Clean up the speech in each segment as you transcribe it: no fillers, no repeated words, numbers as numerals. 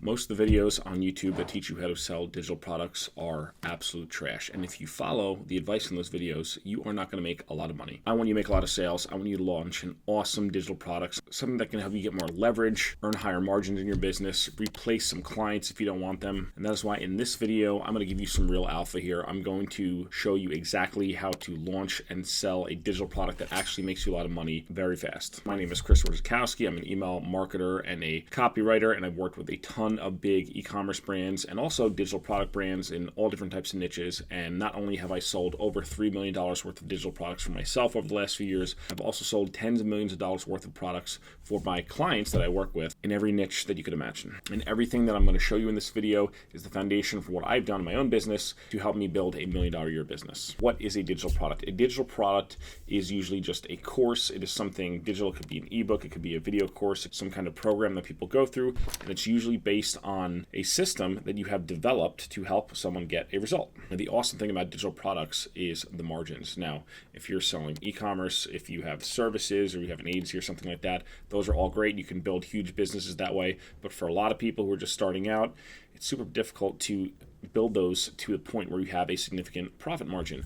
Most of the videos on YouTube that teach you how to sell digital products are absolute trash. And if you follow the advice in those videos, you are not going to make a lot of money. I want you to make a lot of sales. I want you to launch an awesome digital product, something that can help you get more leverage, earn higher margins in your business, replace some clients if you don't want them. And that is why in this video, I'm going to give you some real alpha here. I'm going to show you exactly how to launch and sell a digital product that actually makes you a lot of money very fast. My name is Orzechowski. I'm an email marketer and a copywriter, and I've worked with a ton of big e-commerce brands and also digital product brands in all different types of niches. And not only have I sold over $3 million worth of digital products for myself over the last few years, I've also sold tens of millions of dollars worth of products for my clients that I work with in every niche that you could imagine. And everything that I'm going to show you in this video is the foundation for what I've done in my own business to help me build $1 million a year business. What is a digital product? A digital product is usually just a course. It is something digital. It could be an ebook. It could be a video course. It's some kind of program that people go through, and it's usually based on a system that you have developed to help someone get a result. And the awesome thing about digital products is the margins. Now, if you're selling e-commerce, if you have services or you have an agency or something like that, those are all great. You can build huge businesses that way. But for a lot of people who are just starting out, it's super difficult to build those to the point where you have a significant profit margin.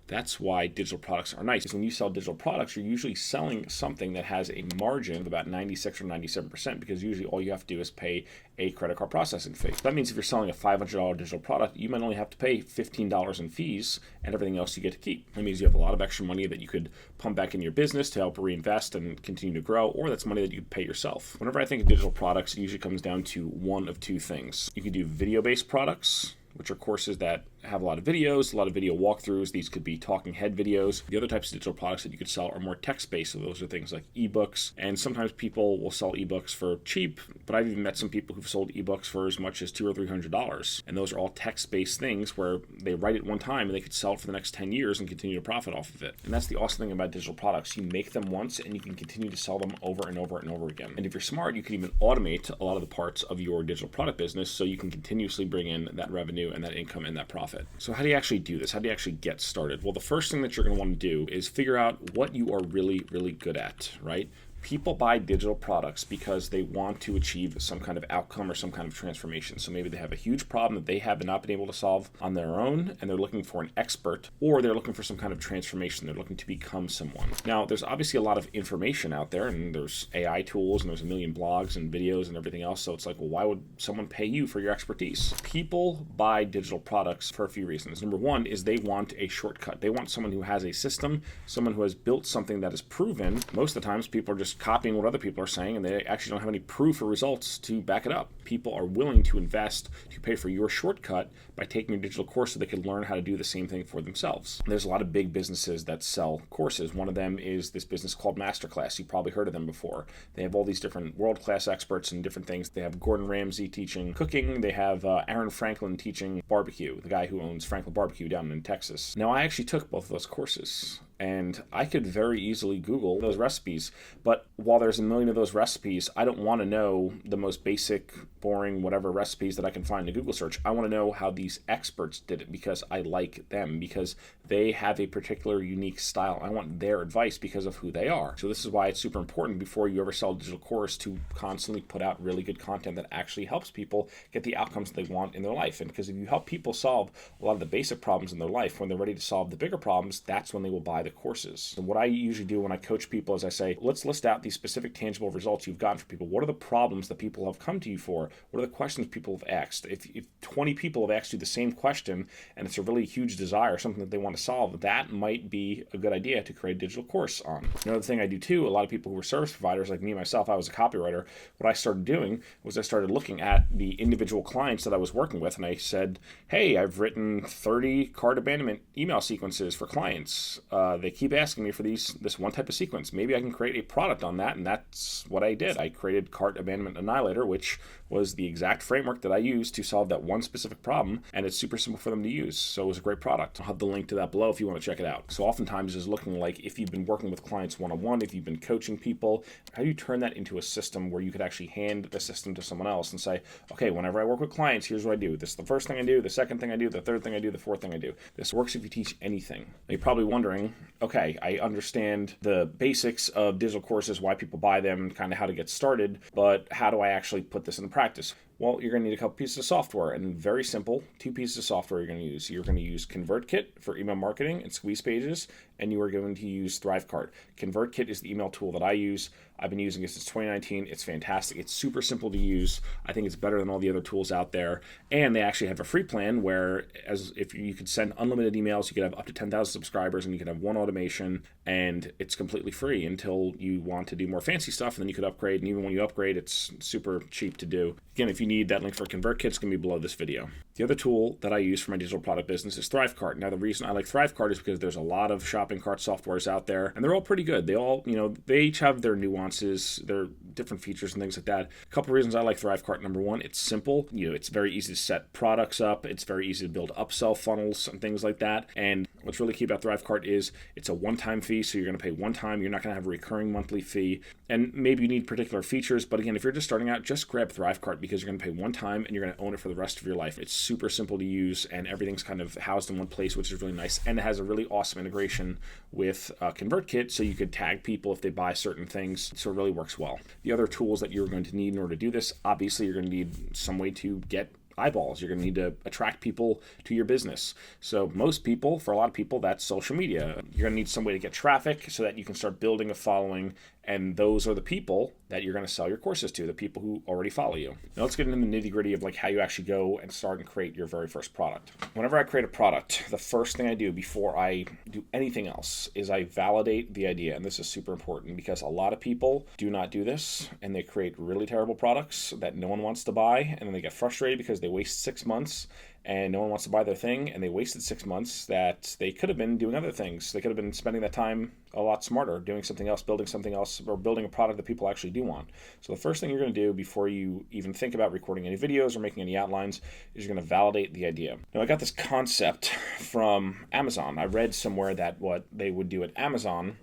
That's why digital products are nice. Because when you sell digital products, you're usually selling something that has a margin of about 96 or 97%, because usually all you have to do is pay a credit card processing fee. That means if you're selling a $500 digital product, you might only have to pay $15 in fees, and everything else you get to keep. That means you have a lot of extra money that you could pump back in your business to help reinvest and continue to grow, or that's money that you could pay yourself. Whenever I think of digital products, it usually comes down to one of two things. You can do video-based products, which are courses that have a lot of videos, a lot of video walkthroughs. These could be talking head videos. The other types of digital products that you could sell are more text-based. So those are things like ebooks. And sometimes people will sell ebooks for cheap, but I've even met some people who've sold ebooks for as much as $200 or $300. And those are all text-based things where they write it one time and they could sell it for the next 10 years and continue to profit off of it. And that's the awesome thing about digital products. You make them once and you can continue to sell them over and over and over again. And if you're smart, you can even automate a lot of the parts of your digital product business so you can continuously bring in that revenue and that income and that profit. So how do you actually do this? How do you actually get started? Well, the first thing that you're going to want to do is figure out what you are really, really good at, right? People buy digital products because they want to achieve some kind of outcome or some kind of transformation. So maybe they have a huge problem that they have not been able to solve on their own, and they're looking for an expert, or they're looking for some kind of transformation. They're looking to become someone. Now, there's obviously a lot of information out there, and there's AI tools, and there's a million blogs and videos and everything else. So it's like, well, why would someone pay you for your expertise? People buy digital products for a few reasons. Number one is they want a shortcut. They want someone who has a system, someone who has built something that is proven. Most of the times, people are just copying what other people are saying, and they actually don't have any proof or results to back it up. People are willing to invest to pay for your shortcut by taking a digital course so they can learn how to do the same thing for themselves. There's a lot of big businesses that sell courses. One of them is this business called Masterclass. You've probably heard of them before. They have all these different world-class experts in different things. They have Gordon Ramsay teaching cooking. They have Aaron Franklin teaching barbecue, the guy who owns Franklin Barbecue down in Texas. Now, I actually took both of those courses, and I could very easily Google those recipes. But while there's a million of those recipes, I don't want to know the most basic, boring, whatever recipes that I can find in a Google search. I want to know how these experts did it because I like them, because they have a particular unique style. I want their advice because of who they are. So this is why it's super important before you ever sell a digital course to constantly put out really good content that actually helps people get the outcomes they want in their life. And because if you help people solve a lot of the basic problems in their life, when they're ready to solve the bigger problems, that's when they will buy the courses. And what I usually do when I coach people is I say, let's list out these specific tangible results you've gotten for people. What are the problems that people have come to you for? What are the questions people have asked? If 20 people have asked you the same question and it's a really huge desire, something that they want to solve, that might be a good idea to create a digital course on. Another thing I do too, a lot of people who are service providers like me myself, I was a copywriter. What I started doing was I started looking at the individual clients that I was working with, and I said, hey, I've written 30 cart abandonment email sequences for clients. They keep asking me for this one type of sequence. Maybe I can create a product on that, and that's what I did. I created Cart Abandonment Annihilator, which was the exact framework that I used to solve that one specific problem, and it's super simple for them to use. So it was a great product. I'll have the link to that below if you want to check it out. So oftentimes it's looking like if you've been working with clients one-on-one, if you've been coaching people, how do you turn that into a system where you could actually hand the system to someone else and say, okay, whenever I work with clients, here's what I do. This is the first thing I do, the second thing I do, the third thing I do, the fourth thing I do. This works if you teach anything. Now you're probably wondering, okay, I understand the basics of digital courses, why people buy them, kind of how to get started, but how do I actually put this into practice? Well, you're going to need a couple pieces of software, and very simple, two pieces of software you're going to use. You're going to use ConvertKit for email marketing and squeeze pages, and you are going to use ThriveCart. ConvertKit is the email tool that I use. I've been using it since 2019. It's fantastic. It's super simple to use. I think it's better than all the other tools out there. And they actually have a free plan where, as if you could send unlimited emails, you could have up to 10,000 subscribers, and you could have one automation, and it's completely free until you want to do more fancy stuff, and then you could upgrade. And even when you upgrade, it's super cheap to do. Again, if you need that link for ConvertKit, it's going to be below this video. The other tool that I use for my digital product business is ThriveCart. Now, the reason I like ThriveCart is because there's a lot of shopping cart softwares out there, and they're all pretty good. They all, they each have their nuances, their different features and things like that. A couple of reasons I like ThriveCart. Number one, it's simple. It's very easy to set products up. It's very easy to build upsell funnels and things like that. And what's really key about ThriveCart is it's a one-time fee, so you're going to pay one time. You're not going to have a recurring monthly fee. And maybe you need particular features, but again, if you're just starting out, just grab ThriveCart because you're going to pay one time and you're going to own it for the rest of your life. It's super simple to use, and everything's kind of housed in one place, which is really nice. And it has a really awesome integration with ConvertKit, so you could tag people if they buy certain things. So it really works well. The other tools that you're going to need in order to do this, obviously, you're going to need some way to get eyeballs. You're going to need to attract people to your business. So most people, for a lot of people, that's social media. You're going to need some way to get traffic so that you can start building a following, and those are the people that you're going to sell your courses to, the people who already follow you. Now let's get into the nitty-gritty of how you actually go and start and create your very first product. Whenever I create a product, the first thing I do before I do anything else is I validate the idea, and this is super important because a lot of people do not do this, and they create really terrible products that no one wants to buy, and then they get frustrated because they waste 6 months and no one wants to buy their thing, and they wasted 6 months that they could have been doing other things. They could have been spending that time a lot smarter, doing something else, building something else, or building a product that people actually do want. So the first thing you're going to do before you even think about recording any videos or making any outlines is you're going to validate the idea. Now, I got this concept from Amazon. I read somewhere that what they would do at Amazon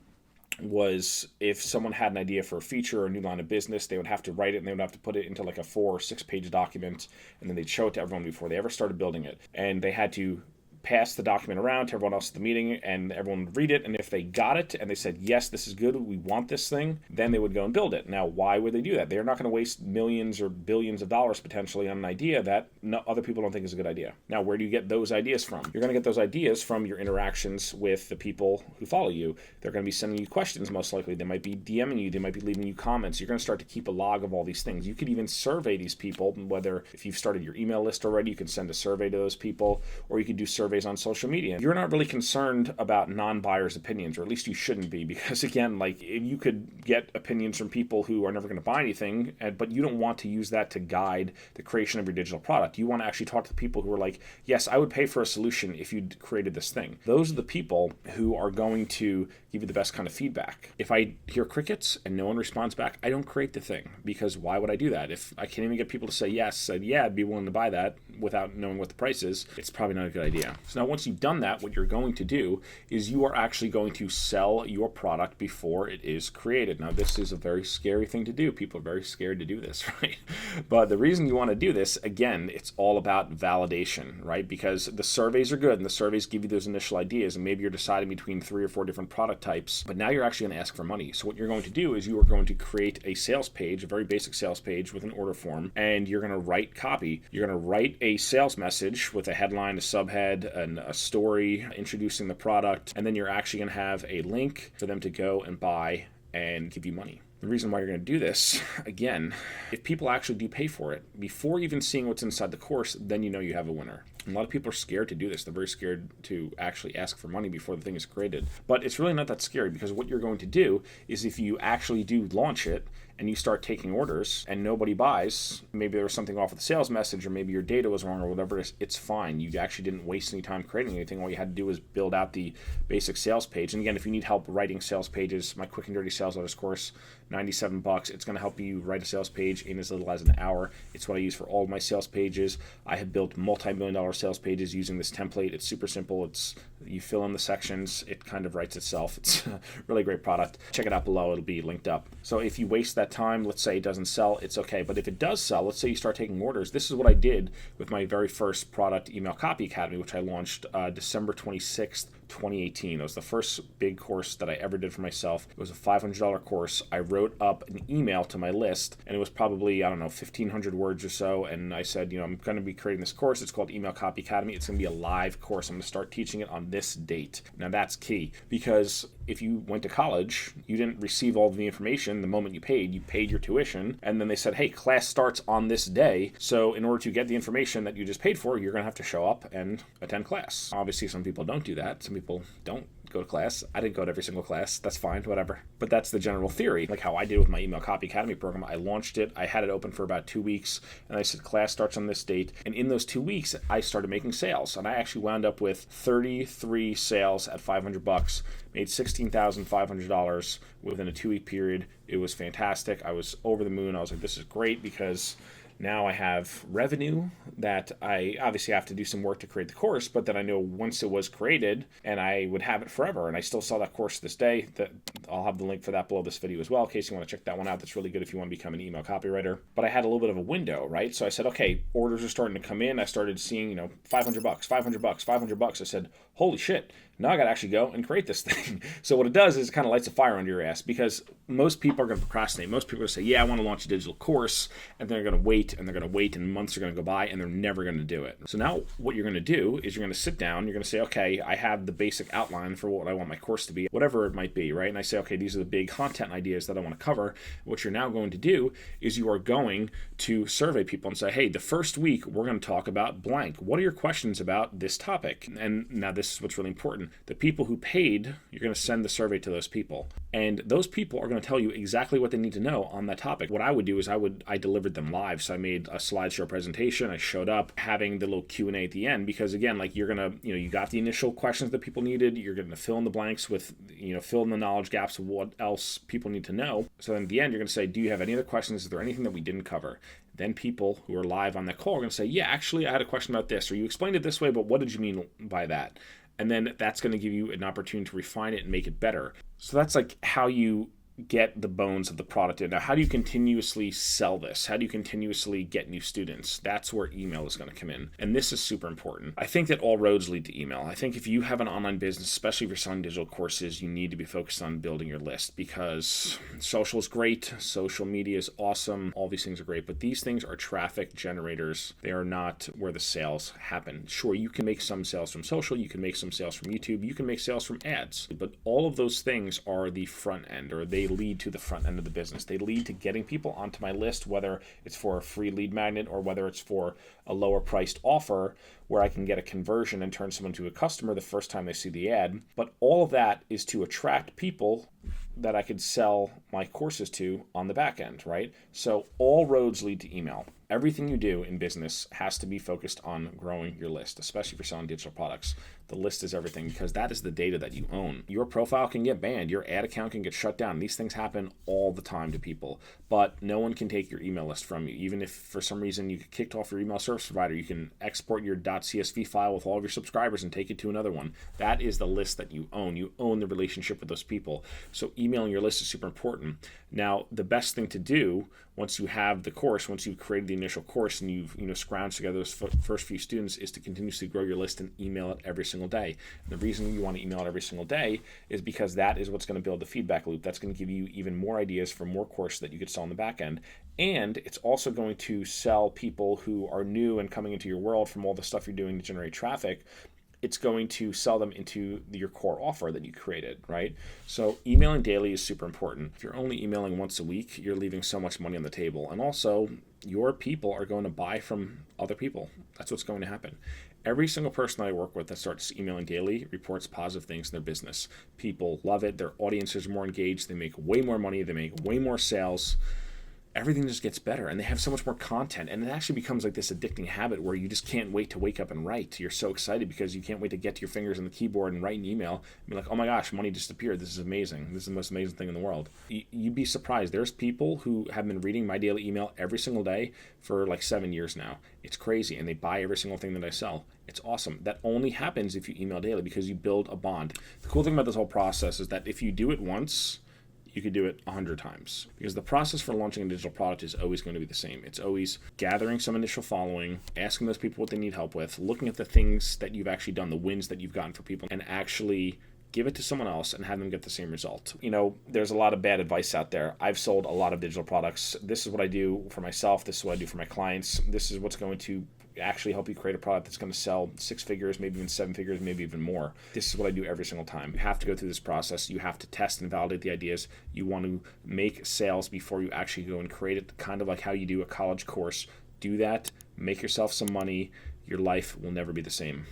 was if someone had an idea for a feature or a new line of business, they would have to write it, and they would have to put it into a 4 or 6 page document, and then they'd show it to everyone before they ever started building it. And they had to pass the document around to everyone else at the meeting, and everyone would read it, and if they got it and they said, yes, this is good, we want this thing, then they would go and build it. Now, why would they do that? They're not going to waste millions or billions of dollars potentially on an idea that other people don't think is a good idea. Now, where do you get those ideas from? You're going to get those ideas from your interactions with the people who follow you. They're going to be sending you questions, most likely. They might be DMing you. They might be leaving you comments. You're going to start to keep a log of all these things. You could even survey these people, whether if you've started your email list already, you can send a survey to those people, or you could do surveys on social media. You're not really concerned about non-buyers' opinions, or at least you shouldn't be, because again, you could get opinions from people who are never going to buy anything, but you don't want to use that to guide the creation of your digital product. You want to actually talk to the people who are like, yes, I would pay for a solution if you created this thing. Those are the people who are going to give you the best kind of feedback. If I hear crickets and no one responds back, I don't create the thing, because why would I do that? If I can't even get people to say yes, said, yeah, I'd be willing to buy that without knowing what the price is, it's probably not a good idea. So now once you've done that, what you're going to do is you are actually going to sell your product before it is created. Now, this is a very scary thing to do. People are very scared to do this, right? But the reason you want to do this, again, it's all about validation, right? Because the surveys are good, and the surveys give you those initial ideas, and maybe you're deciding between 3 or 4 different product types, but now you're actually going to ask for money. So what you're going to do is you are going to create a sales page, a very basic sales page with an order form, and you're going to write copy. You're going to write a sales message with a headline, a subhead, and a story introducing the product, and then you're actually going to have a link for them to go and buy and give you money. The reason why you're going to do this, again, if people actually do pay for it, before even seeing what's inside the course, then you know you have a winner. And a lot of people are scared to do this. They're very scared to actually ask for money before the thing is created. But it's really not that scary, because what you're going to do is if you actually do launch it and you start taking orders and nobody buys, maybe there was something off with the sales message, or maybe your data was wrong, or whatever it is, it's fine. You actually didn't waste any time creating anything. All you had to do was build out the basic sales page. And again, if you need help writing sales pages, my Quick and Dirty Sales Letters course, $97. It's going to help you write a sales page in as little as an hour. It's what I use for all of my sales pages. I have built multi-million-dollar sales pages using this template. It's super simple. You fill in the sections. It kind of writes itself. It's a really great product. Check it out below. It'll be linked up. So if you waste that time, let's say it doesn't sell, it's okay. But if it does sell, let's say you start taking orders. This is what I did with my very first product, Email Copy Academy, which I launched December 26th, 2018. It was the first big course that I ever did for myself. It was a $500 course. I wrote up an email to my list, and it was probably, 1,500 words or so. And I said, I'm going to be creating this course. It's called Email Copy Academy. It's going to be a live course. I'm going to start teaching it on this date. Now, that's key, because if you went to college, you didn't receive all of the information the moment you paid your tuition, and then they said, hey, class starts on this day. So in order to get the information that you just paid for, you're going to have to show up and attend class. Obviously, some people don't do that. Some people don't go to class. I didn't go to every single class. That's fine, whatever. But that's the general theory. Like how I did with my Email Copy Academy program. I launched it. I had it open for about 2 weeks, and I said class starts on this date. And in those 2 weeks, I started making sales, and I actually wound up with 33 sales at $500. Made $16,500 within a 2-week period. It was fantastic. I was over the moon. I was like, this is great, because now I have revenue that I obviously have to do some work to create the course, but then I know once it was created, and I would have it forever. And I still sell that course to this day. I'll have the link for that below this video as well, in case you want to check that one out. That's really good if you want to become an email copywriter. But I had a little bit of a window, right? So I said, okay, orders are starting to come in. I started seeing, $500, $500. I said, holy shit. Now I got to actually go and create this thing. So what it does is it kind of lights a fire under your ass, because most people are going to procrastinate. Most people are going to say, yeah, I want to launch a digital course, and they're going to wait, and months are going to go by, and they're never going to do it. So now what you're going to do is you're going to sit down, you're going to say, okay, I have the basic outline for what I want my course to be, whatever it might be, right? And I say, okay, these are the big content ideas that I want to cover. What you're now going to do is you are going to survey people and say, hey, the first week we're going to talk about blank. What are your questions about this topic? And now this is what's really important. The people who paid, you're going to send the survey to those people. And those people are going to tell you exactly what they need to know on that topic. What I would do is I delivered them live. So I made a slideshow presentation. I showed up having the little Q&A at the end, because again, like you're going to, you got the initial questions that people needed. You're going to fill in the blanks with, fill in the knowledge gaps of what else people need to know. So then at the end, you're going to say, do you have any other questions? Is there anything that we didn't cover? Then people who are live on that call are going to say, yeah, actually, I had a question about this, or you explained it this way, but what did you mean by that? And then that's going to give you an opportunity to refine it and make it better. So that's like how you get the bones of the product in. Now, how do you continuously sell this? How do you continuously get new students? That's where email is going to come in. And this is super important. I think that all roads lead to email. I think if you have an online business, especially if you're selling digital courses, you need to be focused on building your list, because social is great. Social media is awesome. All these things are great, but these things are traffic generators. They are not where the sales happen. Sure, you can make some sales from social. You can make some sales from YouTube. You can make sales from ads, but all of those things are the front end, or they lead to the front end of the business. They lead to getting people onto my list, whether it's for a free lead magnet or whether it's for a lower priced offer where I can get a conversion and turn someone to a customer the first time they see the ad. But all of that is to attract people that I could sell my courses to on the back end, right? So all roads lead to email. Everything you do in business has to be focused on growing your list, especially if you're selling digital products. The list is everything, because that is the data that you own. Your profile can get banned. Your ad account can get shut down. These things happen all the time to people, but no one can take your email list from you. Even if for some reason you get kicked off your email service provider, you can export your .csv file with all of your subscribers and take it to another one. That is the list that you own. You own the relationship with those people. So emailing your list is super important. Now, the best thing to do once you have the course, once you've created the initial course and you've scrounged together those first few students, is to continuously grow your list and email it every single day. And the reason you want to email it every single day is because that is what's going to build the feedback loop. That's going to give you even more ideas for more courses that you could sell on the back end. And it's also going to sell people who are new and coming into your world from all the stuff you're doing to generate traffic. It's going to sell them into your core offer that you created, right? So emailing daily is super important. If you're only emailing once a week, you're leaving so much money on the table. And also, your people are going to buy from other people. That's what's going to happen. Every single person I work with that starts emailing daily reports positive things in their business. People love it. Their audiences are more engaged. They make way more money. They make way more sales. Everything just gets better, and they have so much more content, and it actually becomes like this addicting habit where you just can't wait to wake up and write. You're so excited because you can't wait to get to your fingers on the keyboard and write an email and be like, oh my gosh, money just appeared. This is amazing. This is the most amazing thing in the world. You'd be surprised. There's people who have been reading my daily email every single day for like 7 years now. It's crazy, and they buy every single thing that I sell. It's awesome. That only happens if you email daily, because you build a bond. The cool thing about this whole process is that if you do it once, you could do it 100 times. Because the process for launching a digital product is always going to be the same. It's always gathering some initial following, asking those people what they need help with, looking at the things that you've actually done, the wins that you've gotten for people, and actually give it to someone else and have them get the same result. There's a lot of bad advice out there. I've sold a lot of digital products. This is what I do for myself. This is what I do for my clients. This is what's going to actually help you create a product that's going to sell 6 figures, maybe even 7 figures, maybe even more. This is what I do every single time. You have to go through this process. You have to test and validate the ideas. You want to make sales before you actually go and create it, kind of like how you do a college course. Do that, make yourself some money. Your life will never be the same.